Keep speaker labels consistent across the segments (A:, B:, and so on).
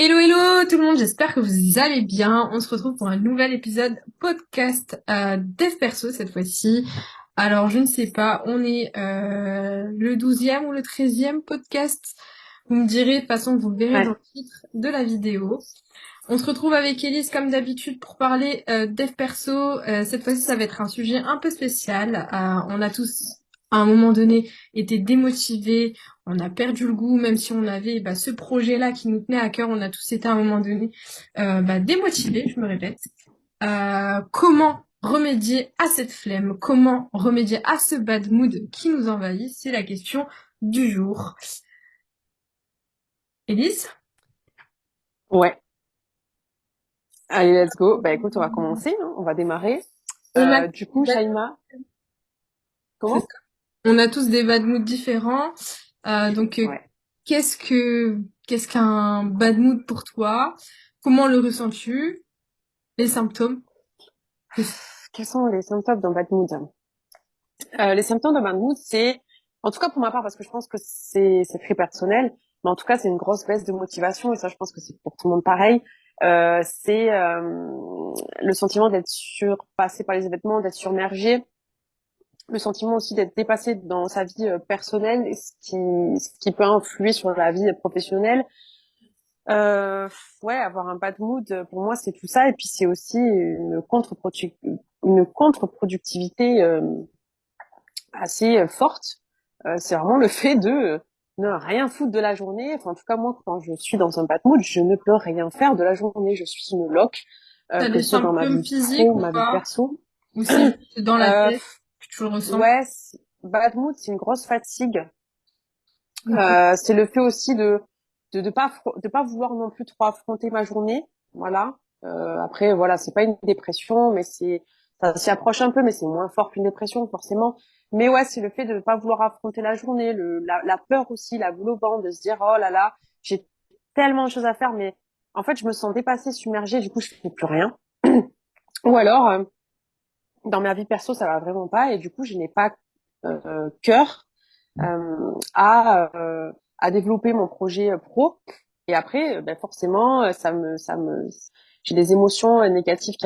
A: Hello hello tout le monde, j'espère que vous allez bien. On se retrouve pour un nouvel épisode podcast Dev Perso cette fois-ci. Alors je ne sais pas, on est le 12e ou le 13e podcast. Vous me direz, de toute façon vous le verrez dans
B: Ouais.
A: le titre de la vidéo. On se retrouve avec Elise comme d'habitude pour parler dev perso. Cette fois-ci, ça va être un sujet un peu spécial. On a tous, à un moment donné, été démotivés. On a perdu le goût, même si on avait ce projet-là qui nous tenait à cœur. On a tous été à un moment donné démotivés, je me répète. Comment remédier à cette flemme? Comment remédier à ce bad mood qui nous envahit? C'est la question du jour. Elise?
B: Ouais. Allez, let's go. Bah écoute, on va commencer, hein. On va démarrer.
A: On a
B: Du coup, Shaima, comment?
A: On a tous des bad moods différents. Donc,
B: Ouais.
A: qu'est-ce que qu'est-ce qu'un bad mood pour toi? Comment le ressens-tu? Les symptômes aussi.
B: Quels sont les symptômes d'un bad mood? Les symptômes d'un bad mood, c'est, en tout cas pour ma part, parce que je pense que c'est très personnel, mais en tout cas c'est une grosse baisse de motivation et ça, je pense que c'est pour tout le monde pareil. C'est le sentiment d'être surpassé par les événements, d'être submergé, le sentiment aussi d'être dépassé dans sa vie personnelle, ce qui peut influer sur la vie professionnelle. Euh, ouais, avoir un bad mood, pour moi, c'est tout ça. Et puis, c'est aussi une contre-productivité assez forte. C'est vraiment le fait de ne rien foutre de la journée. Enfin, en tout cas, moi, quand je suis dans un bad mood, je ne peux rien faire de la journée. Je suis une loque,
A: T'as
B: que
A: des
B: ce soit dans ma
A: symptômes
B: vie
A: physiques
B: pro,
A: ou
B: ma vie
A: pas?
B: perso.
A: Ou c'est juste dans la
B: Euh,
A: tête que tu le ressens?
B: ouais, bad mood, c'est une grosse fatigue.
A: Ok.
B: C'est le fait aussi de pas vouloir non plus trop affronter ma journée, voilà. Après voilà, c'est pas une dépression, mais ça s'y approche un peu, mais c'est moins fort qu'une dépression forcément. Mais ouais, c'est le fait de ne pas vouloir affronter la journée, la peur aussi, la boule au ventre, de se dire oh là là, j'ai tellement de choses à faire, mais en fait je me sens dépassée, submergée, du coup je fais plus rien. Ou alors dans ma vie perso ça va vraiment pas et du coup je n'ai pas cœur à développer mon projet pro. Et après, ben forcément, j'ai des émotions négatives qui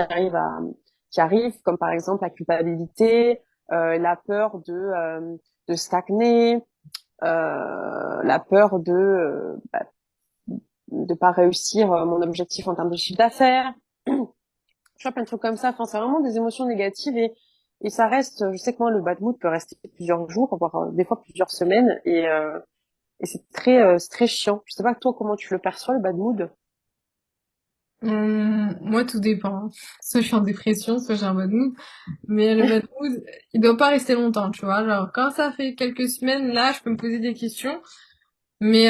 B: arrivent, comme par exemple la culpabilité, la peur de stagner, la peur de pas réussir mon objectif en termes de chiffre d'affaires. Tu vois, plein de trucs comme ça. Enfin, c'est vraiment des émotions négatives et ça reste, je sais que moi, le bad mood peut rester plusieurs jours, voire des fois plusieurs semaines et c'est très chiant. Je sais pas toi comment tu le perçois le bad mood.
A: Moi, tout dépend. Soit je suis en dépression, soit j'ai un bad mood. Mais le bad mood, il doit pas rester longtemps, tu vois. Genre, quand ça fait quelques semaines, là, je peux me poser des questions. Mais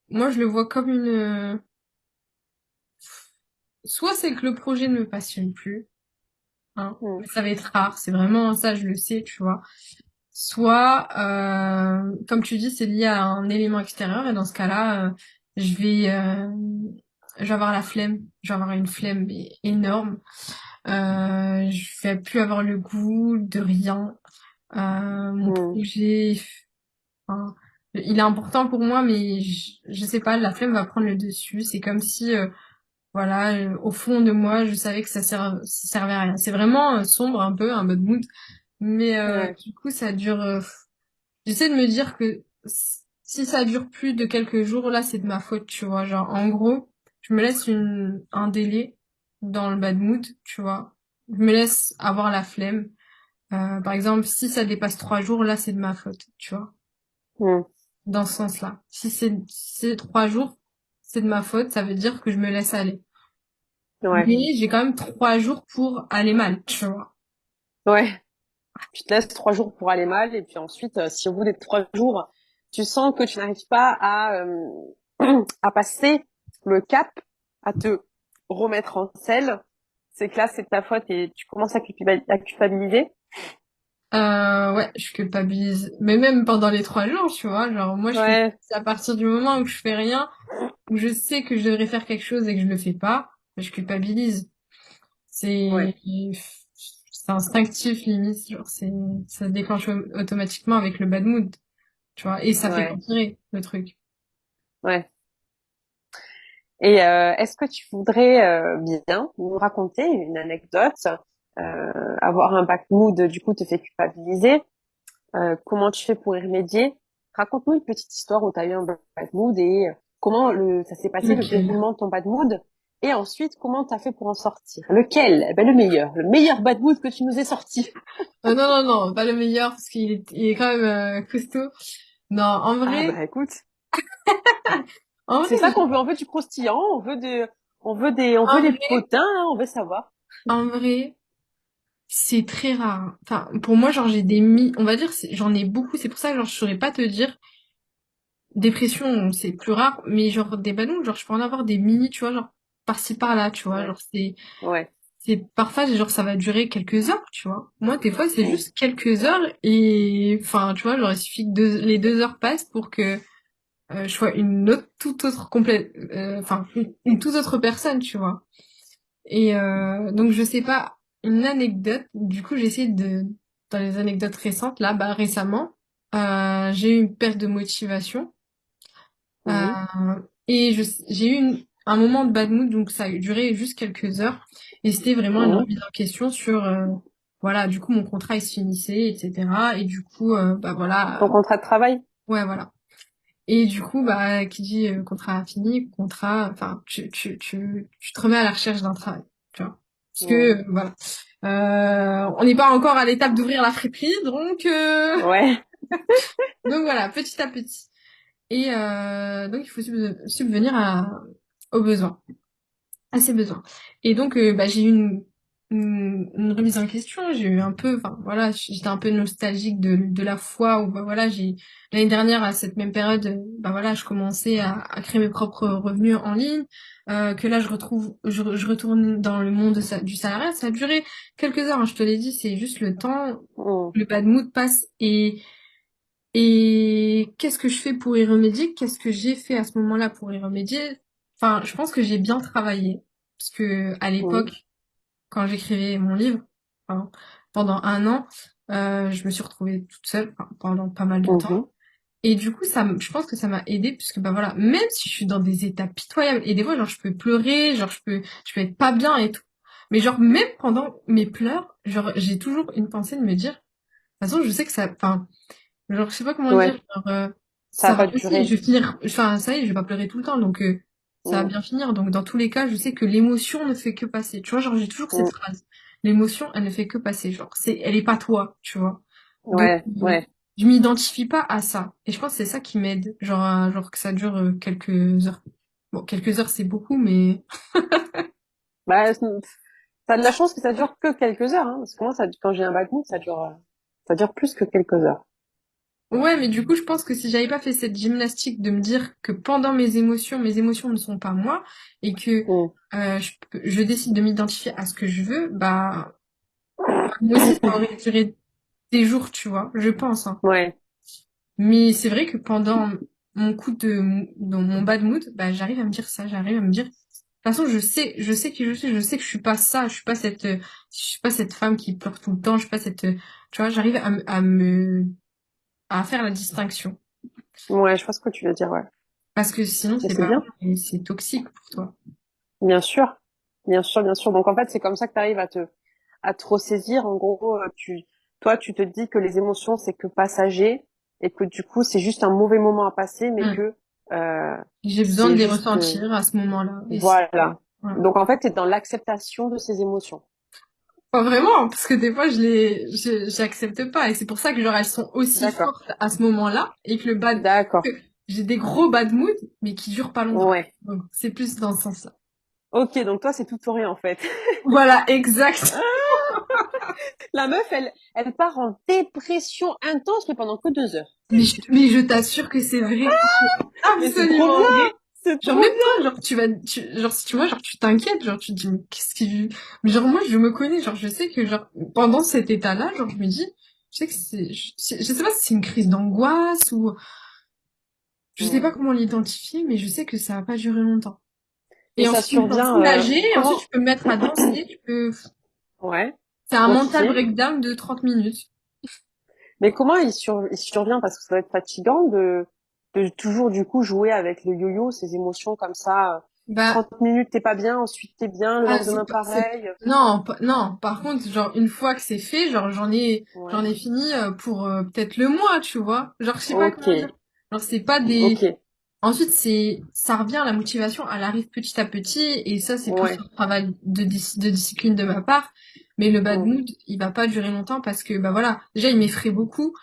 A: moi, je le vois comme soit c'est que le projet ne me passionne plus, hein,
B: Mm.
A: mais ça va être rare, c'est vraiment ça, je le sais, tu vois. Soit, comme tu dis, c'est lié à un élément extérieur, et dans ce cas-là, je vais avoir la flemme, je vais avoir une flemme énorme. Je vais plus avoir le goût de rien. Mon
B: Mm.
A: projet, enfin, il est important pour moi, mais je sais pas, la flemme va prendre le dessus. C'est comme si voilà, au fond de moi, je savais que ça servait à rien. C'est vraiment sombre un peu, un mode mood. Mais
B: Ouais.
A: du coup, ça dure. J'essaie de me dire que si ça dure plus de quelques jours, là, c'est de ma faute, tu vois. Genre, en gros, je me laisse un délai dans le bad mood, tu vois. Je me laisse avoir la flemme. Par exemple, si ça dépasse 3 jours, là, c'est de ma faute, tu vois.
B: Mm.
A: Dans ce sens-là. Si c'est 3 jours, c'est de ma faute. Ça veut dire que je me laisse aller.
B: Ouais.
A: Mais j'ai quand même 3 jours pour aller mal, tu vois.
B: Ouais. Tu te laisses 3 jours pour aller mal et puis ensuite, si au bout des 3 jours, tu sens que tu n'arrives pas à passer le cap, à te remettre en selle, c'est que là, c'est de ta faute et tu commences à culpabiliser.
A: Ouais, je culpabilise. Mais même pendant les 3 jours, tu vois, genre moi je culpabilise
B: Ouais.
A: à partir du moment où je fais rien, où je sais que je devrais faire quelque chose et que je le fais pas, je culpabilise. C'est
B: Ouais.
A: c'est instinctif limite, genre ça se déclenche automatiquement avec le bad mood, tu vois, et ça fait
B: Ouais.
A: qu'empirer le truc.
B: Ouais. Et est-ce que tu voudrais bien nous raconter une anecdote, avoir un bad mood du coup te fait culpabiliser, comment tu fais pour y remédier? Raconte-nous une petite histoire où tu as eu un bad mood et comment ça s'est passé, le
A: Lequel?
B: déroulement de ton bad mood. Et ensuite, comment tu as fait pour en sortir? Lequel? Eh ben, le meilleur bad mood que tu nous aies sorti.
A: Non, non, non, pas le meilleur parce qu'il est quand même costaud. Non,
B: Ah bah écoute,
A: en
B: c'est
A: vrai,
B: ça qu'on veut. On veut du croustillant, on veut
A: en
B: des
A: vrai,
B: potins, hein, on veut savoir.
A: en vrai, c'est très rare. Enfin, pour moi, genre, on va dire, j'en ai beaucoup. C'est pour ça, genre, je saurais pas te dire. Dépression, c'est plus rare, mais genre, des ballons, genre, je peux en avoir des mini, tu vois, genre, par-ci, par-là, tu vois,
B: Ouais,
A: genre,
B: ouais.
A: parfois, genre, ça va durer quelques heures, tu vois. Moi, des fois, c'est
B: Mm.
A: juste quelques heures et, enfin, tu vois, genre, il suffit que les 2 heures passent pour que je sois toute autre complète, enfin, une toute autre personne, tu vois. Et donc je sais pas, une anecdote, du coup j'essaie dans les anecdotes récentes, là, bah récemment, j'ai eu une perte de motivation,
B: Mhm.
A: et j'ai eu un moment de bad mood, donc ça a duré juste quelques heures, et c'était vraiment une
B: Mhm.
A: remise en question sur, voilà, du coup mon contrat il se finissait, etc. Et du coup, bah
B: Ton
A: voilà,
B: contrat de travail?
A: ouais voilà. Et du coup, bah, qui dit contrat fini, contrat, enfin, tu te remets à la recherche d'un travail, tu vois. Parce que,
B: Mm.
A: voilà. On n'est pas encore à l'étape d'ouvrir la friperie,
B: Ouais.
A: donc voilà, petit à petit. Et donc, il faut subvenir aux besoins, à ses besoins. Et donc, bah, j'ai eu une remise en question, j'ai eu un peu, enfin voilà, j'étais un peu nostalgique de la fois où, bah voilà, l'année dernière, à cette même période, bah voilà, je commençais à créer mes propres revenus en ligne, que là, je retourne dans le monde du salariat. Ça a duré quelques heures, hein, je te l'ai dit, c'est juste le temps,
B: Mm.
A: le bad mood passe et qu'est-ce que je fais pour y remédier? Qu'est-ce que j'ai fait à ce moment-là pour y remédier? Enfin, je pense que j'ai bien travaillé. Parce que à
B: Mm.
A: l'époque, quand j'écrivais mon livre, enfin, pendant un an, je me suis retrouvée toute seule, enfin, pendant pas mal de temps.
B: Mhm.
A: Et du coup, je pense que ça m'a aidée, puisque bah voilà, même si je suis dans des états pitoyables, et des fois, genre, je peux pleurer, genre, je peux être pas bien et tout. Mais genre, même pendant mes pleurs, genre, j'ai toujours une pensée de me dire, de toute façon, je sais que ça, enfin, genre, je sais pas comment dire,
B: Ouais.
A: genre,
B: Ça va
A: ça va
B: pas
A: passer, je
B: durer.
A: vais finir, enfin, ça y est, je vais pas pleurer tout le temps, donc ça va
B: Mm.
A: bien finir. Donc, dans tous les cas, je sais que l'émotion ne fait que passer. Tu vois, genre, j'ai toujours cette
B: Mm.
A: phrase. L'émotion, elle ne fait que passer. Genre, elle est pas toi, tu vois. Donc,
B: Ouais, ouais.
A: je m'identifie pas à ça. Et je pense que c'est ça qui m'aide. Genre, genre que ça dure quelques heures. Bon, quelques heures, c'est beaucoup, mais
B: Bah, t'as de la chance que ça dure que quelques heures, hein, parce que moi, quand j'ai un bad mood, ça dure plus que quelques heures.
A: ouais, mais du coup, je pense que si j'avais pas fait cette gymnastique de me dire que pendant mes émotions ne sont pas moi, et que
B: Mm.
A: je décide de m'identifier à ce que je veux, bah, moi aussi, ça aurait duré des jours, tu vois, je pense, hein.
B: Ouais.
A: Mais c'est vrai que pendant dans mon bad mood, bah, j'arrive à me dire ça, j'arrive à me dire, de toute façon, je sais qui je suis, je sais que je suis pas ça, je suis pas cette femme qui pleure tout le temps, je suis pas cette, tu vois, j'arrive à faire la distinction.
B: Ouais, je vois ce que tu veux dire, ouais.
A: Parce que sinon,
B: Mais
A: c'est
B: c'est
A: pas
B: bien.
A: vrai, et c'est toxique pour toi.
B: Bien sûr. Bien sûr, bien sûr. Donc, en fait, c'est comme ça que tu arrives à te ressaisir. En gros, toi, tu te dis que les émotions, c'est que passager et que du coup, c'est juste un mauvais moment à passer, mais
A: Mm.
B: que,
A: J'ai besoin de
B: c'est
A: les
B: juste,
A: ressentir à ce moment-là.
B: voilà.
A: Voilà.
B: Donc, en fait, tu es dans l'acceptation de ces émotions.
A: Pas vraiment, parce que des fois, j'accepte pas. Et c'est pour ça que, genre, elles sont aussi
B: D'accord.
A: fortes à ce moment-là. Et que
B: D'accord.
A: j'ai des gros bad moods, mais qui durent pas longtemps.
B: Ouais.
A: Donc, c'est plus dans ce sens-là.
B: Ok, donc toi, c'est tout ou rien, en fait.
A: Voilà, exact.
B: La meuf, elle part en dépression intense, mais pendant que 2 heures.
A: Mais je t'assure que c'est vrai. C'est
B: Mais c'est trop
A: absolument
B: bien!
A: vrai.
B: C'est
A: Genre,
B: trop
A: même
B: bien!
A: toi, genre, genre, si tu vois, genre, tu t'inquiètes, genre, tu te dis, mais qu'est-ce qui, mais genre, moi, je me connais, genre, je sais que, genre, pendant cet état-là, genre, je me dis, je sais que je sais pas si c'est une crise d'angoisse ou, je sais pas
B: Mm.
A: comment l'identifier, mais je sais que ça va pas durer longtemps.
B: Et
A: Et
B: ça
A: ensuite, je me sens
B: survient
A: soulagée, et ensuite,
B: quand?
A: je peux me mettre à danser,
B: Ouais,
A: c'est un
B: ok.
A: mental breakdown de 30 minutes.
B: Mais comment il survient? Parce que ça doit être fatigant de toujours du coup jouer avec le yo-yo, ces émotions comme ça.
A: Bah,
B: 30 minutes, t'es pas bien, ensuite t'es bien, le
A: ah,
B: lendemain pareil.
A: non, non, par contre, genre, une fois que c'est fait, genre, j'en
B: Ouais.
A: ai fini pour peut-être le mois, tu vois. Genre, je sais pas
B: Ok,
A: comment dire. Genre, c'est pas des.
B: ok,
A: Ensuite, ça revient, la motivation, elle arrive petit à petit, et ça, c'est plus
B: ouais.
A: un travail de discipline de ma part. Mais le bad
B: Mm.
A: mood, il va pas durer longtemps parce que, bah voilà, déjà, il m'effraie beaucoup,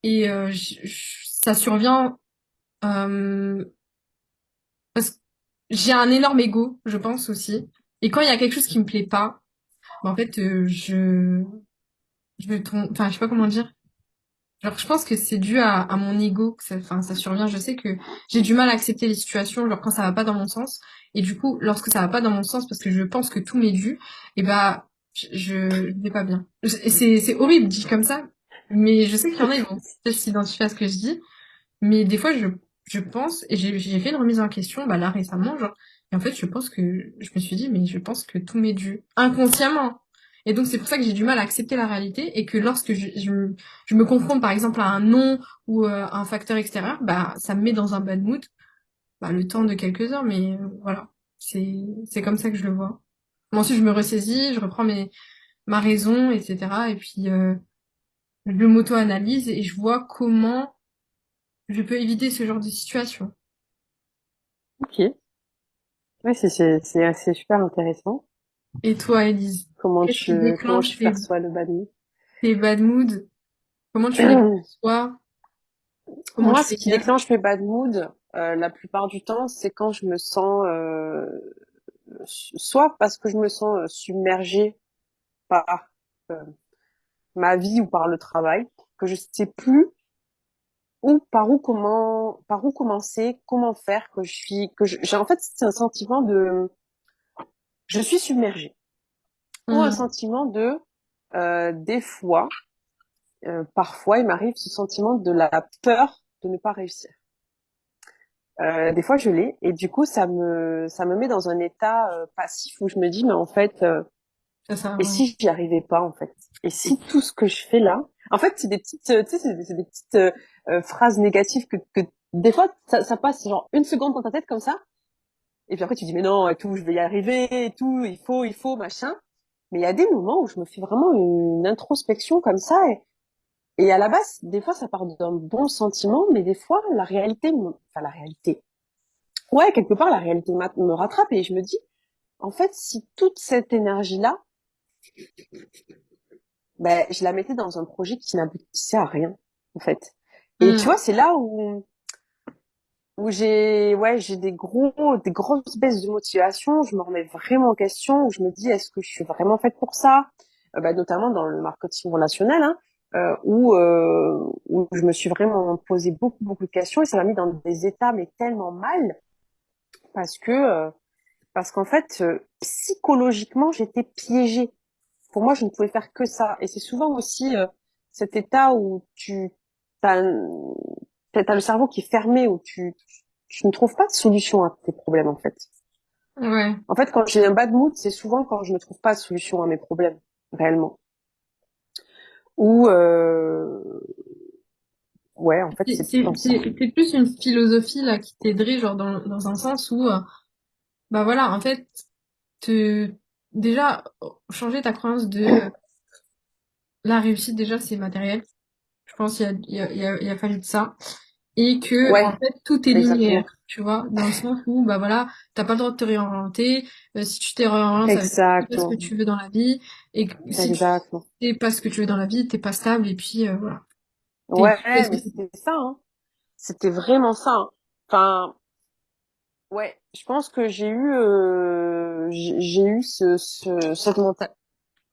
A: et ça survient, euh, parce que j'ai un énorme ego, je pense aussi. Et quand il y a quelque chose qui me plaît pas, bah, en fait, je me trompe, enfin, je sais pas comment dire. Genre, je pense que c'est dû à mon ego que ça, enfin, ça survient. Je sais que j'ai du mal à accepter les situations, genre quand ça va pas dans mon sens. Et du coup, lorsque ça va pas dans mon sens, parce que je pense que tout m'est dû, et bah, je vais pas bien. C'est horrible dit comme ça, mais je sais qu'il y en a, ils vont peut-être s'identifier à ce que je dis. Mais des fois, je pense, et j'ai fait une remise en question, bah là récemment, genre, et en fait, je pense que, je me suis dit, mais je pense que tout m'est dû, inconsciemment. Et donc, c'est pour ça que j'ai du mal à accepter la réalité, et que lorsque je me confronte, par exemple, à un non ou à un facteur extérieur, bah, ça me met dans un bad mood, bah, le temps de quelques heures, mais voilà. C'est comme ça que je le vois. Bon, ensuite, je me ressaisis, je reprends ma raison, etc. Et puis, je m'auto-analyse et je vois comment je peux éviter ce genre de situation.
B: Ok. Ouais, c'est assez super intéressant.
A: Et toi, Elise, qu'est-ce qui
B: Comment
A: déclenche
B: tu perçois le bad mood.
A: tes bad moods? Comment tu les perçois? Comment
B: Moi,
A: tu
B: ce
A: les
B: qui
A: gères?
B: déclenche mes bad moods, la plupart du temps, c'est quand je me sens, soit parce que je me sens submergée par euh, ma vie ou par le travail, que je sais plus par où commencer, comment faire, j'ai en fait c'est un sentiment de je suis submergée ou un
A: Hmm,
B: sentiment de des fois, parfois il m'arrive ce sentiment de la peur de ne pas réussir. Des fois je l'ai et du coup ça me met dans un état passif où je me dis mais en fait
A: ça sert à
B: et
A: rien.
B: si j'y arrivais pas en fait et si tout ce que je fais là en fait c'est des petites tu sais c'est des petites phrases négatives que des fois ça passe genre une seconde dans ta tête comme ça et puis après tu dis mais non et tout je vais y arriver et tout il faut machin mais il y a des moments où je me fais vraiment une introspection comme ça et à la base des fois ça part d'un bon sentiment mais des fois enfin la réalité ouais quelque part la réalité me rattrape et je me dis en fait si toute cette énergie là ben, je la mettais dans un projet qui n'aboutissait à rien, en fait. Et tu
A: Hmm,
B: vois, c'est là où j'ai des grosses baisses de motivation. Je me remets vraiment en question, où je me dis, est-ce que je suis vraiment faite pour ça? Ben, notamment dans le marketing relationnel, hein, où je me suis vraiment posé beaucoup de questions et ça m'a mis dans des états, mais tellement mal, parce que, parce qu'en fait, psychologiquement, j'étais piégée. Pour moi, je ne pouvais faire que ça. Et c'est souvent aussi cet état où t'as le cerveau qui est fermé, où tu ne trouves pas de solution à tes problèmes, en fait.
A: ouais.
B: En fait, quand j'ai un bad mood, c'est souvent quand je ne trouve pas de solution à mes problèmes, réellement. Ou, ouais, en fait, c'est plutôt ça.
A: C'est plus une philosophie là qui t'aiderait, genre dans un sens où, bah voilà, en fait, te, déjà, changer ta croyance de la réussite, déjà, c'est matériel. Je pense qu'il a fallu de ça. Et que en
B: Ouais,
A: fait tout est linéaire,
B: exactement.
A: tu vois, dans le sens où bah voilà, t'as pas le droit de te réorienter. Si tu t'es réorienté, ça veut dire que c'est pas ce que
B: Exactement.
A: tu veux dans la vie, et que si tu
B: Exactement.
A: sais pas ce que tu veux dans la vie, t'es pas stable et puis voilà, t'es
B: Ouais,
A: qu'est-ce que
B: mais
A: c'est.
B: c'était ça, hein. C'était vraiment ça, hein. Enfin, ouais, je pense que j'ai eu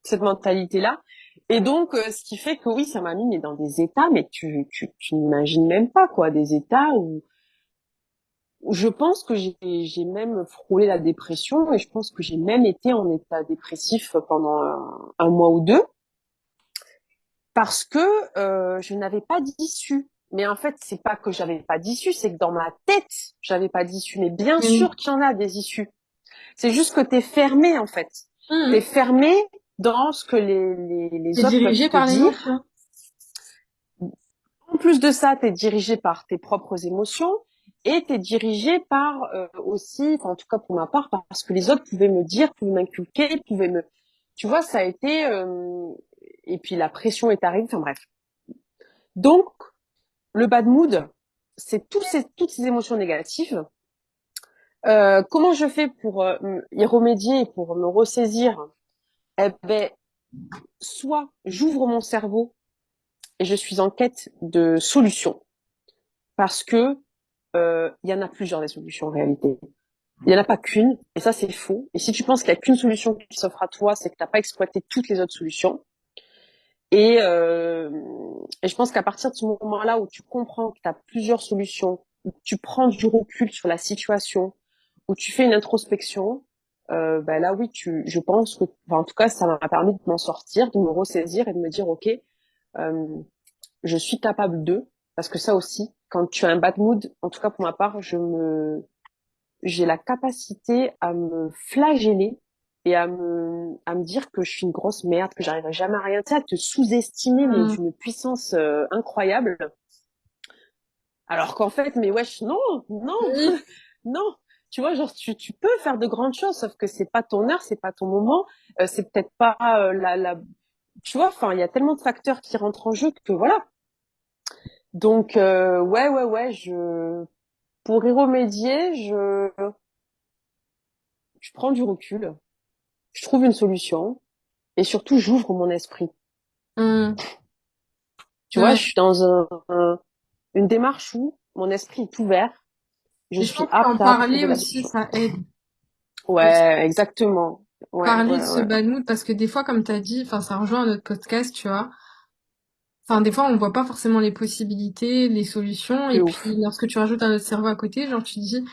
B: cette mentalité-là. Et donc, ce qui fait que oui, ça m'a mis mais dans des états, mais tu n'imagines même pas, quoi, des états où je pense que j'ai même frôlé la dépression et je pense que j'ai même été en état dépressif pendant un mois ou deux parce que je n'avais pas d'issue. Mais en fait, c'est pas que j'avais pas d'issue, c'est que dans ma tête, j'avais pas d'issue. Mais bien
A: Mais oui.
B: sûr qu'il y en a des issues. C'est juste que t'es fermé, en fait. T'es
A: Mhm.
B: fermé dans ce que
A: T'es
B: les autres peuvent
A: dirigé
B: te
A: par
B: dire.
A: l'émotion.
B: En plus de ça, t'es dirigé par tes propres émotions. et t'es dirigé par aussi, enfin, en tout cas pour ma part, parce que les autres pouvaient me dire, pouvaient m'inculquer, pouvaient me, tu vois, ça a été, et puis la pression est arrivée, enfin bref. Donc, le bad mood, c'est toutes ces émotions négatives. Comment je fais pour y remédier, pour me ressaisir? Eh ben, soit j'ouvre mon cerveau et je suis en quête de solutions, parce que il y en a plusieurs des solutions en réalité. Il y en a pas qu'une, et ça c'est faux. Et si tu penses qu'il y a qu'une solution qui s'offre à toi, c'est que t'as pas exploité toutes les autres solutions. Et, euh, et je pense qu'à partir de ce moment-là où tu comprends que tu as plusieurs solutions, où tu prends du recul sur la situation, où tu fais une introspection, bah là oui, je pense que, enfin, en tout cas, ça m'a permis de m'en sortir, de me ressaisir et de me dire, ok, euh, je suis capable de, parce que ça aussi, quand tu as un bad mood, en tout cas pour ma part, j'ai la capacité à me flageller et à me dire que je suis une grosse merde, que j'arriverai jamais à rien, tu sais, à te sous-estimer, mais
A: Mm.
B: d'une puissance incroyable. Alors qu'en fait, mais wesh, non, non,
A: Oui.
B: non. Tu vois, genre, tu peux faire de grandes choses, sauf que c'est pas ton heure, c'est pas ton moment, c'est peut-être pas tu vois, enfin, il y a tellement de facteurs qui rentrent en jeu que voilà. Donc, ouais, pour y remédier, je prends du recul, je trouve une solution, et surtout j'ouvre mon esprit.
A: Mm.
B: Tu vois,
A: Ouais.
B: je suis dans une démarche où mon esprit est ouvert, je
A: Et je
B: suis
A: pense qu'en
B: apte à
A: parler
B: approuver la
A: aussi,
B: décision.
A: ça aide.
B: Ouais, exactement. Ouais,
A: Parler de
B: ouais,
A: ce
B: ouais.
A: bad mood parce que des fois, comme tu as dit, enfin, ça rejoint notre podcast, tu vois. Enfin, des fois, on voit pas forcément les possibilités, les solutions, et
B: De
A: puis
B: ouf.
A: lorsque tu rajoutes un autre cerveau à côté, genre, tu te dis,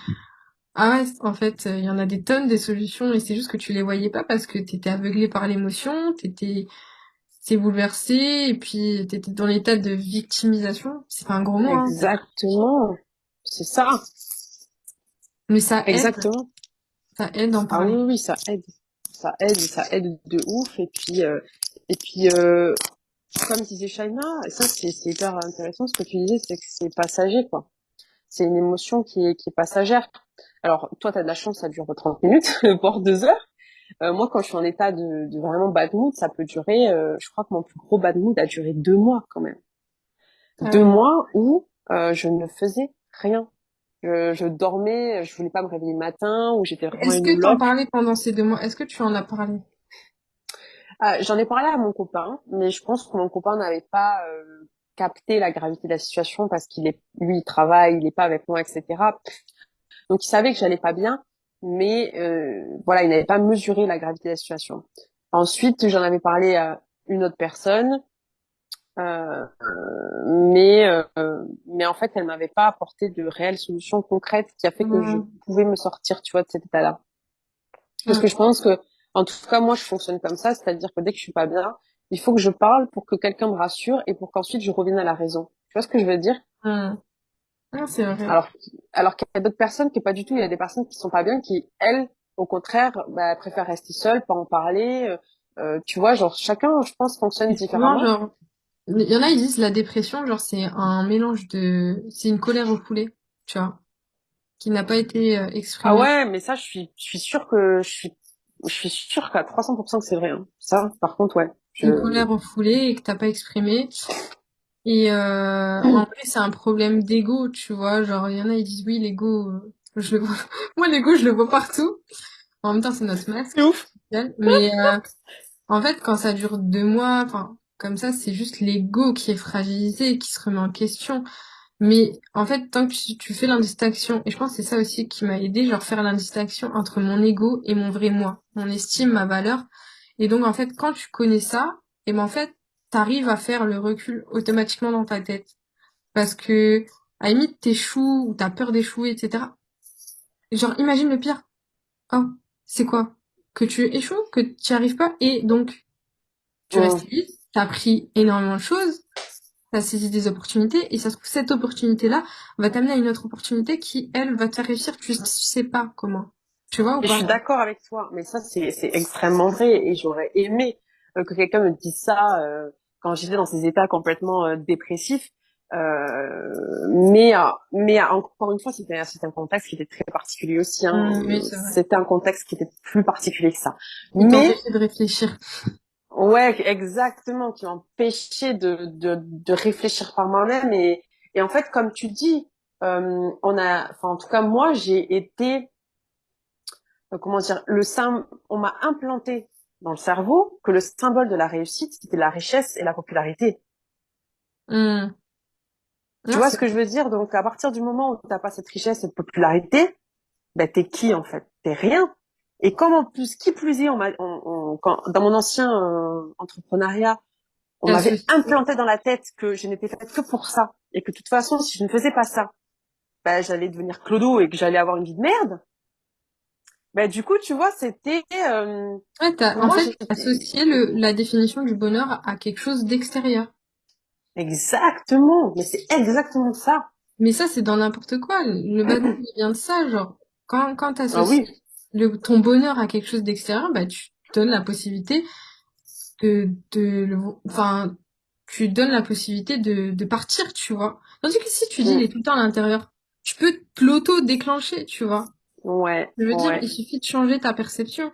A: ah ouais, en fait, il y en a des tonnes des solutions, et c'est juste que tu les voyais pas parce que t'étais aveuglé par l'émotion, t'es bouleversé, et puis t'étais dans l'état de victimisation. C'est pas un gros mot, hein.
B: Exactement. C'est ça.
A: Mais
B: Exactement.
A: ça aide d'en
B: Ah oui,
A: parler.
B: oui, oui, ça aide. Ça aide de ouf. Et puis, comme disait Shaina, et ça, c'est hyper intéressant ce que tu disais, c'est que c'est passager, quoi. C'est une émotion qui est passagère. Alors, toi, t'as de la chance, ça dure 30 minutes, voire 2 heures. Moi, quand je suis en état de vraiment bad mood, ça peut durer, je crois que mon plus gros bad mood a duré 2 mois quand même.
A: Ah
B: deux
A: oui.
B: mois où je ne faisais rien. Je dormais, je voulais pas me réveiller le matin, où j'étais vraiment
A: Est-ce
B: une
A: que t'en
B: loque.
A: parlais pendant ces 2 mois? Est-ce que tu en as parlé?
B: Ah, j'en ai parlé à mon copain, mais je pense que mon copain n'avait pas capté la gravité de la situation parce lui, il travaille, il est pas avec moi, etc. Donc il savait que j'allais pas bien, mais voilà, il n'avait pas mesuré la gravité de la situation. Ensuite, j'en avais parlé à une autre personne, euh, mais en fait, elle m'avait pas apporté de réelles solutions concrètes qui a fait que je
A: Mm,
B: pouvais me sortir, tu vois, de cet état-là. Parce que
A: mm.
B: je pense que, en tout cas, moi, je fonctionne comme ça, c'est-à-dire que dès que je suis pas bien, il faut que je parle pour que quelqu'un me rassure et pour qu'ensuite je revienne à la raison. Tu vois ce que je veux dire?
A: Mm. Ah, c'est vrai.
B: Alors, alors qu'il y a d'autres personnes qui pas du tout, il y a des personnes qui sont pas bien, qui, elles, au contraire, bah, préfèrent rester seules, pas en parler. Tu vois, genre, chacun, je pense, fonctionne
A: Et souvent,
B: différemment.
A: genre, il y en a, ils disent la dépression, genre, c'est un mélange c'est une colère refoulée, tu vois, qui n'a pas été
B: Ah
A: exprimée.
B: ouais, mais ça, je suis sûre je suis sûre qu'à 300% que c'est vrai, hein. Ça, par contre, ouais.
A: Une colère refoulée et que t'as pas exprimée. Et en vrai, c'est un problème d'ego, tu vois. Genre, il y en a, ils disent oui, l'ego, je le vois. Moi, l'ego, je le vois partout. En même temps, c'est notre masque.
B: C'est ouf.
A: Mais en fait, quand ça dure 2 mois, enfin, comme ça, c'est juste l'ego qui est fragilisé, qui se remet en question. Mais en fait, tant que tu fais l'indistinction, et je pense que c'est ça aussi qui m'a aidé, genre faire l'indistinction entre mon ego et mon vrai moi, mon estime, ma valeur. Et donc, en fait, quand tu connais ça, et ben en fait, t'arrives à faire le recul automatiquement dans ta tête. Parce que, à la limite, t'échoues ou t'as peur d'échouer, etc. Genre, imagine le pire. Oh, c'est quoi? Que tu échoues, que tu n'y arrives pas, et donc, tu restes
B: Hum.
A: vite, t'as appris énormément de choses, t'as saisi des opportunités, et ça se trouve, cette opportunité-là va t'amener à une autre opportunité qui, elle, va te faire réussir, tu sais pas comment. Tu vois ou
B: Mais je
A: pas?
B: suis d'accord avec toi, mais ça c'est extrêmement vrai et j'aurais aimé que quelqu'un me dise ça quand j'étais dans ces états complètement dépressifs. Mais encore une fois, c'était un contexte qui était très particulier aussi. Hein.
A: Oui, c'est vrai.
B: C'était un contexte qui était plus particulier que ça.
A: Il
B: Mais
A: t'empêchait de réfléchir.
B: ouais, exactement, qui m'empêchait de réfléchir par moi-même. Et en fait, comme tu dis, enfin, en tout cas, moi, j'ai été, comment dire, on m'a implanté dans le cerveau que le symbole de la réussite, c'était la richesse et la popularité.
A: Hmm.
B: Tu
A: Non,
B: vois
A: c'est
B: ce que je veux dire? Donc, à partir du moment où t'as pas cette richesse, cette popularité, ben, t'es qui, en fait? T'es rien. Et comme en plus, qui plus est, dans mon ancien entrepreneuriat, on m'avait
A: associé.
B: implanté dans la tête que je n'étais faite que pour ça. Et que de toute façon, si je ne faisais pas ça, ben, j'allais devenir clodo et que j'allais avoir une vie de merde. Ben, du coup, tu vois,
A: Ouais,
B: pour
A: en
B: moi,
A: fait,
B: j'étais,
A: associé la définition du bonheur à quelque chose d'extérieur.
B: exactement. Mais c'est exactement ça.
A: Mais ça, c'est dans n'importe quoi. Le bad mood, il vient de ça, genre, quand
B: Ah
A: t'associes
B: oui.
A: ton bonheur à quelque chose d'extérieur, bah, tu donnes la possibilité enfin, tu donnes la possibilité de partir, tu vois. Tandis que si tu dis, il
B: Mm.
A: est tout le temps à l'intérieur, tu peux te l'auto-déclencher, tu vois.
B: Ouais,
A: Je veux dire,
B: ouais.
A: il suffit de changer ta perception.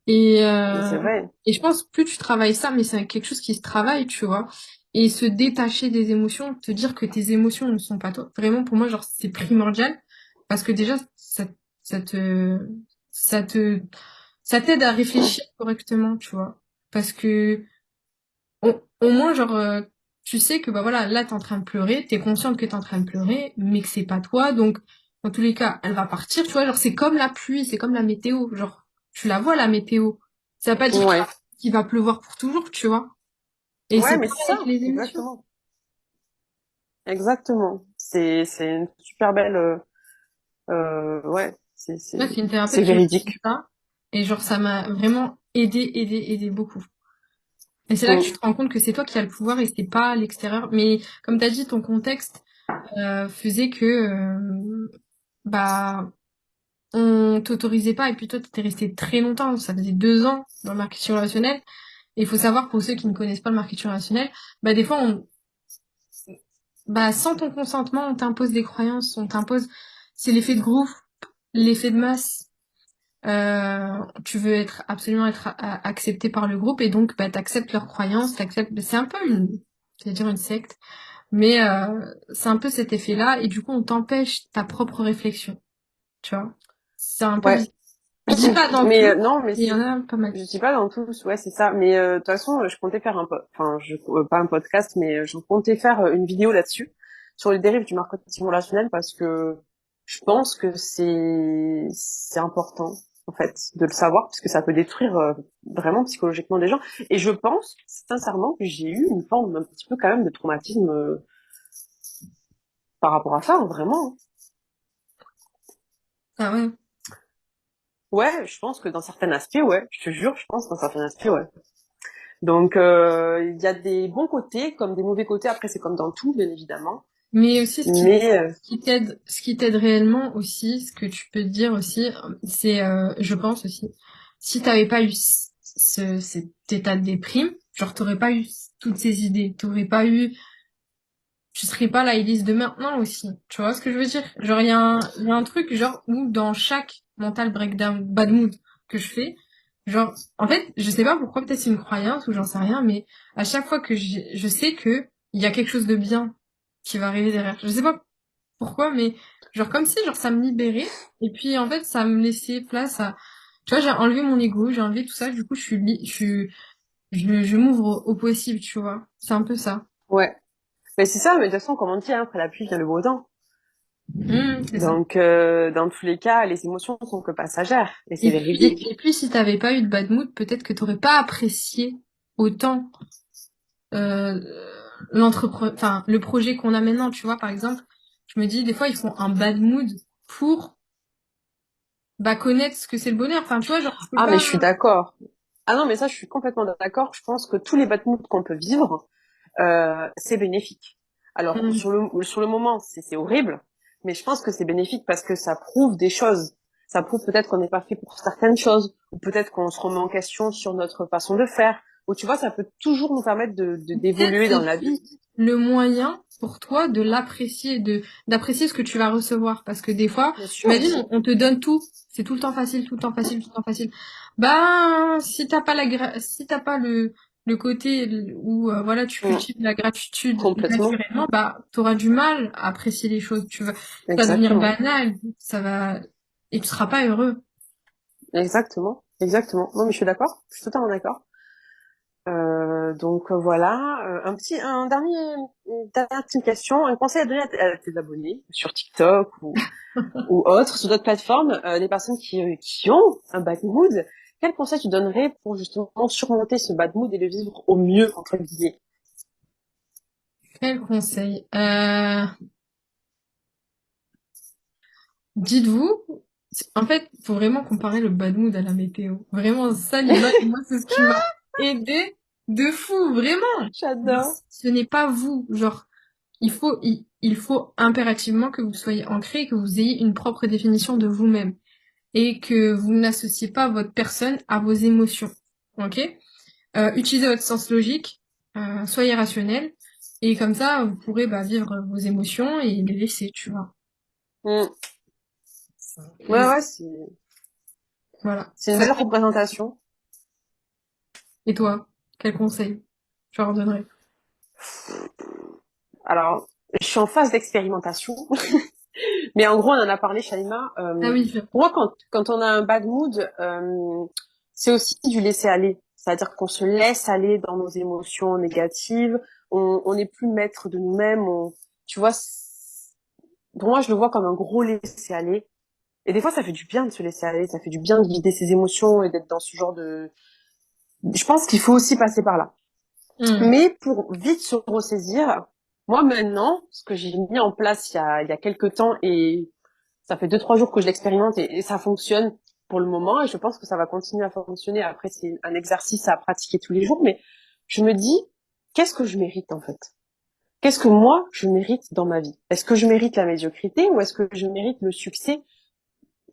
A: Et,
B: Mais c'est
A: euh,
B: vrai.
A: et je pense, plus tu travailles ça, mais c'est quelque chose qui se travaille, tu vois. Et se détacher des émotions, te dire que tes émotions ne sont pas toi. Vraiment, pour moi, genre, c'est primordial. Parce que déjà, ça te, ça te, ça t'aide à réfléchir correctement, tu vois. Parce que, au moins, genre, tu sais que, bah voilà, là, t'es en train de pleurer, t'es consciente que t'es en train de pleurer, mais que c'est pas toi. Donc, dans tous les cas, elle va partir, tu vois. Genre, c'est comme la pluie, c'est comme la météo. Genre, tu la vois, la météo. Ça veut pas dire
B: Ouais.
A: qu'il va pleuvoir pour toujours, tu vois. Et
B: Ouais,
A: c'est
B: mais
A: pareil
B: c'est
A: avec
B: ça.
A: les émotions.
B: Exactement. Exactement. C'est une super belle, ouais.
A: Moi, c'est une thérapeute
B: C'est
A: qui m'a dit
B: véridique.
A: ça. Et genre, ça m'a vraiment aidé beaucoup. Et c'est là que tu
B: Mm.
A: te rends compte que c'est toi qui as le pouvoir et c'est pas l'extérieur. Mais comme t'as dit, ton contexte faisait que bah on t'autorisait pas et puis toi t'étais resté très longtemps, ça faisait 2 ans dans le marketing relationnel. Et il faut savoir pour ceux qui ne connaissent pas le marketing relationnel, bah des fois bah sans ton consentement on t'impose des croyances, on t'impose, c'est l'effet de groupe, l'effet de masse. Tu veux absolument être accepté par le groupe et donc bah t'acceptes leurs croyances, t'acceptes, c'est un peu je vais dire une secte, mais c'est un peu cet effet-là et du coup on t'empêche ta propre réflexion, tu vois. C'est un peu
B: Ouais.
A: bizarre. Je dis pas dans
B: Mais
A: tout,
B: non, mais
A: mais il y en a pas mal.
B: je dis pas dans tous, ouais, c'est ça. Mais de toute façon, je comptais faire pas un podcast, mais je comptais faire une vidéo là-dessus, sur les dérives du marketing relationnel, parce que je pense que c'est important, en fait, de le savoir, parce que ça peut détruire vraiment psychologiquement des gens. Et je pense, sincèrement, que j'ai eu une forme un petit peu quand même de traumatisme par rapport à ça, hein, vraiment.
A: Ah ouais.
B: Ouais, je pense que dans certains aspects, ouais, je te jure, je pense dans certains aspects, ouais. Donc, il y a des bons côtés comme des mauvais côtés. Après, c'est comme dans tout, bien évidemment.
A: Mais aussi
B: Mais
A: ce qui t'aide réellement aussi, ce que tu peux te dire aussi, c'est, je pense aussi, si t'avais pas eu cet état de déprime, genre t'aurais pas eu toutes ces idées, t'aurais pas eu, tu serais pas la Elise de maintenant aussi. Tu vois ce que je veux dire? Genre il y a un truc genre où dans chaque mental breakdown, bad mood que je fais, genre en fait je sais pas pourquoi, peut-être c'est une croyance ou j'en sais rien, mais à chaque fois que je sais que il y a quelque chose de bien qui va arriver derrière. Je sais pas pourquoi, mais genre comme si genre ça me libérait et puis en fait ça me laissait place à, tu vois, j'ai enlevé mon ego, j'ai enlevé tout ça, du coup je m'ouvre au possible, tu vois. C'est un peu ça.
B: ouais, mais c'est ça. Mais de toute façon, comme on dit, hein, après la pluie vient le beau temps.
A: C'est ça.
B: Donc, dans tous les cas, les émotions sont que passagères et c'est
A: Et
B: véridique.
A: puis si t'avais pas eu de bad mood, peut-être que t'aurais pas apprécié autant euh, enfin le projet qu'on a maintenant, tu vois. Par exemple, je me dis des fois ils font un bad mood pour bah connaître ce que c'est le bonheur. Enfin, tu vois, genre tu peux
B: Ah, mais
A: pas.
B: je suis d'accord. Ah non, mais ça, je suis complètement d'accord. Je pense que tous les bad moods qu'on peut vivre, c'est bénéfique. Alors
A: Mm.
B: sur le moment, c'est horrible, mais je pense que c'est bénéfique parce que ça prouve des choses. Ça prouve peut-être qu'on n'est pas fait pour certaines choses, ou peut-être qu'on se remet en question sur notre façon de faire, où tu vois, ça peut toujours nous permettre
A: Peut-être
B: d'évoluer
A: c'est
B: dans la
A: aussi
B: vie.
A: le moyen pour toi de l'apprécier, d'apprécier ce que tu vas recevoir. Parce que des fois,
B: Bien sûr
A: imagine,
B: aussi.
A: on te donne tout, c'est tout le temps facile, tout le temps facile, tout le temps facile. Ben, si t'as pas si t'as pas le côté où, voilà, tu
B: Mm.
A: cultives la gratitude
B: Complètement.
A: naturellement, bah, t'auras du mal à apprécier les choses. Ça va devenir
B: Exactement.
A: banal, ça va, et tu seras pas heureux.
B: Exactement. Exactement. Non, mais je suis d'accord. Je suis totalement d'accord. Donc voilà, une dernière petite question, un conseil à donner à tes abonnés sur TikTok ou autres, sur d'autres plateformes, des personnes qui ont un bad mood. Quel conseil tu donnerais pour justement surmonter ce bad mood et le vivre au mieux entre guillemets?
A: Quel conseil? Dites-vous, en fait, faut vraiment comparer le bad mood à la météo. Vraiment, ça, l'image, moi, c'est ce qui m'a aidé de fou, vraiment. Genre,
B: J'adore.
A: ce n'est pas vous. Genre, il faut impérativement que vous soyez ancré et que vous ayez une propre définition de vous-même. Et que vous n'associez pas votre personne à vos émotions. Ok? Utilisez votre sens logique, soyez rationnel. Et comme ça, vous pourrez bah, vivre vos émotions et les laisser, tu vois.
B: Mm. Ouais,
A: Et
B: ouais,
A: voilà.
B: c'est une belle représentation.
A: Et toi, quel conseil tu leur donnerais?
B: Alors, je suis en phase d'expérimentation, mais en gros, on en a parlé, Shalima.
A: Ah oui,
B: Pour moi, quand on a un bad mood, c'est aussi du laisser aller. C'est-à-dire qu'on se laisse aller dans nos émotions négatives. On n'est plus maître de nous-mêmes. Tu vois, pour moi, je le vois comme un gros laisser aller. Et des fois, ça fait du bien de se laisser aller. Ça fait du bien de guider ses émotions et d'être dans ce genre de. Je pense qu'il faut aussi passer par là.
A: hmm.
B: Mais pour vite se ressaisir, moi maintenant, ce que j'ai mis en place il y a quelques temps et ça fait 2, 3 jours que je l'expérimente et ça fonctionne pour le moment et je pense que ça va continuer à fonctionner. Après, c'est un exercice à pratiquer tous les jours, mais je me dis, qu'est-ce que je mérite en fait? Qu'est-ce que moi je mérite dans ma vie? Est-ce que je mérite la médiocrité ou est-ce que je mérite le succès?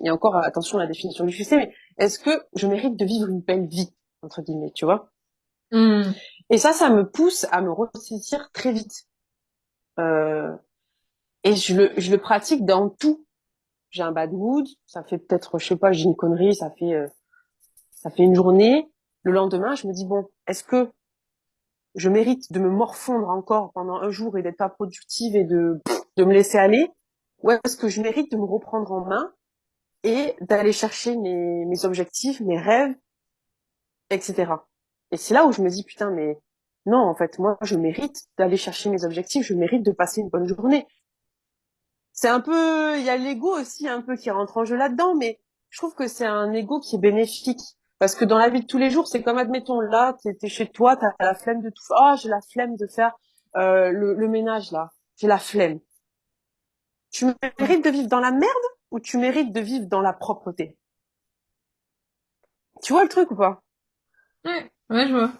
B: Et encore, attention à la définition du succès, mais est-ce que je mérite de vivre une belle vie, entre guillemets, tu vois?
A: Hmm.
B: Et ça me pousse à me ressaisir très vite. Euh, et je le pratique dans tout. J'ai un bad mood, ça fait peut-être, je sais pas, j'ai une connerie, ça fait une journée. Le lendemain, je me dis bon, est-ce que je mérite de me morfondre encore pendant un jour et d'être pas productive et de me laisser aller, ou est-ce que je mérite de me reprendre en main et d'aller chercher mes objectifs, mes rêves, etc. Et c'est là où je me dis putain, mais non, en fait, moi, je mérite d'aller chercher mes objectifs, je mérite de passer une bonne journée. C'est un peu, il y a l'ego aussi un peu qui rentre en jeu là-dedans, mais je trouve que c'est un ego qui est bénéfique. Parce que dans la vie de tous les jours, c'est comme, admettons, là, t'es chez toi, t'as la flemme de tout faire. Oh, j'ai la flemme de faire le ménage, là. J'ai la flemme. Tu
A: Ouais,
B: mérites de vivre dans la merde ou tu mérites de vivre dans la propreté? Tu vois le truc ou pas?
A: ouais, je vois.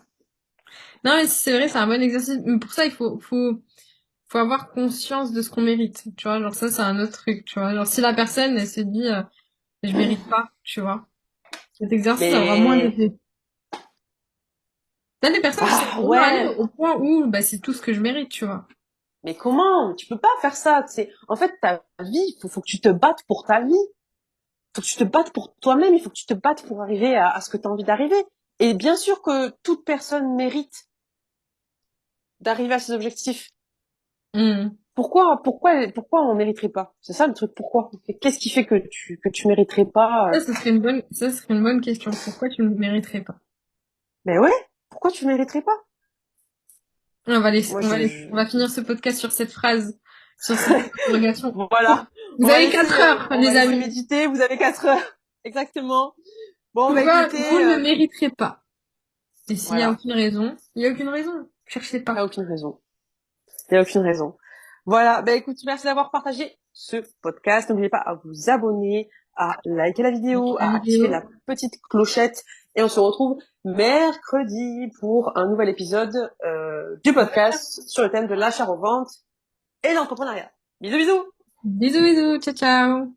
A: Non, mais c'est vrai, c'est un bon exercice. Mais pour ça, faut avoir conscience de ce qu'on mérite. Tu vois, genre ça, c'est un autre truc, tu vois. Genre si la personne, elle se dit, je mérite pas, tu vois. Cet exercice aura moins
B: Mais,
A: d'effet. T'as des personnes qui sont
B: ah
A: vraiment allées
B: ouais,
A: au point où, bah, c'est tout ce que je mérite, tu vois.
B: mais comment? Tu peux pas faire ça. C'est, en fait, ta vie, faut que tu te battes pour ta vie. Faut que tu te battes pour toi-même, il faut que tu te battes pour arriver à ce que tu as envie d'arriver. Et bien sûr que toute personne mérite d'arriver à ses objectifs.
A: Hmm.
B: Pourquoi on mériterait pas? C'est ça le truc, pourquoi? Qu'est-ce qui fait que tu mériterais pas?
A: Ça serait une bonne question. Pourquoi tu ne le mériterais pas?
B: Mais ouais, pourquoi tu mériterais pas? Moi,
A: On va finir ce podcast sur cette phrase, sur cette interrogation.
B: voilà.
A: Vous avez 4 heures,
B: On va
A: les
B: laisser
A: amis.
B: méditer, vous avez 4 heures. Exactement. Bon, bah
A: Pourquoi vous
B: écoutez,
A: ne le mériterez pas? Et s'il n'y a
B: voilà.
A: aucune raison, il n'y a aucune raison. Cherchez
B: Il n'y a
A: pas.
B: aucune raison. Il n'y a aucune raison. Voilà, ben écoute, merci d'avoir partagé ce podcast. N'oubliez pas à vous abonner, à liker la
A: Likez
B: vidéo,
A: la
B: à activer
A: vidéo.
B: la petite clochette. Et on se retrouve mercredi pour un nouvel épisode du podcast sur le thème de l'achat-revente et l'entrepreneuriat. Bisous bisous.
A: Bisous, bisous. Ciao, ciao.